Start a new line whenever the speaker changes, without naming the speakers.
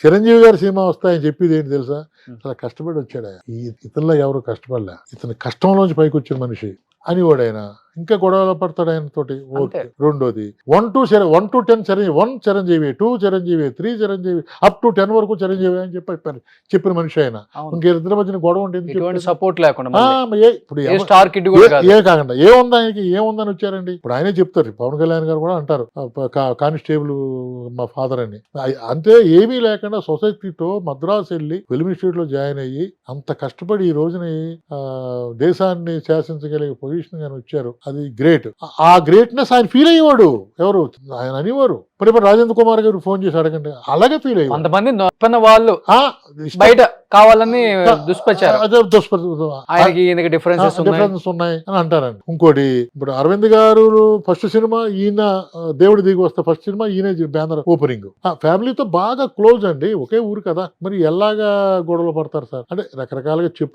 చిరంజీవి గారి సినిమా వస్తాయని చెప్పేది ఏంటి తెలుసా? చాలా కష్టపడి వచ్చాడు. ఇతనిలో ఎవరు కష్టపడలే, ఇతని కష్టంలోంచి పైకి వచ్చిన మనిషి అని వాడైనా ఇంకా గొడవలు పడతాడు ఆయన తోటి. ఓకే. రెండోది 1 to 10 Chiranjeevi, 1 Chiranjeevi, 2 Chiranjeevi, 3 Chiranjeevi, up to 10 వరకు చిరంజీవి అని చెప్పిన మనిషి ఆయన. ఇంకిద్దరి మధ్యన గొడవ ఉంటుంది,
సపోర్ట్ లేకుండా.
ఇప్పుడు కాకుండా ఏముందని వచ్చారండి. ఇప్పుడు ఆయనే చెప్తారు, పవన్ కళ్యాణ్ గారు కూడా అంటారు కానిస్టేబుల్ మా ఫాదర్ అని. అంతే ఏమీ లేకుండా సొసైటీతో మద్రాసు వెళ్ళి ఫిల్మ్ ఇన్స్టిట్యూట్ లో జాయిన్ అయ్యి అంత కష్టపడి ఈ రోజున దేశాన్ని శాసించగలిగే పొజిషన్ గాని వచ్చారు. అది గ్రేట్. ఆ గ్రేట్నెస్ ఆయన ఫీల్ అయ్యేవాడు. ఎవరు ఆయన అనేవారు. ఇప్పుడు రాజేంద్ర కుమార్ గారు ఫోన్ చేసి అడగండి, అలాగే ఫీల్ అయ్యారు.
కొంతమంది వాళ్ళు బయట కావాలని డిఫరెన్సెస్
ఉన్నాయి అని అంటారండి. ఇంకోటి, ఇప్పుడు అరవింద్ గారు ఫస్ట్ సినిమా ఈయన దేవుడి దిగి వస్తే ఫస్ట్ సినిమా ఈయన బ్యానర్ ఓపెనింగ్. ఫ్యామిలీతో బాగా క్లోజ్ అండి, ఒకే ఊరు కదా, మరి ఎలాగా గొడవలు పడతారు సార్ అంటే రకరకాలుగా చెప్పు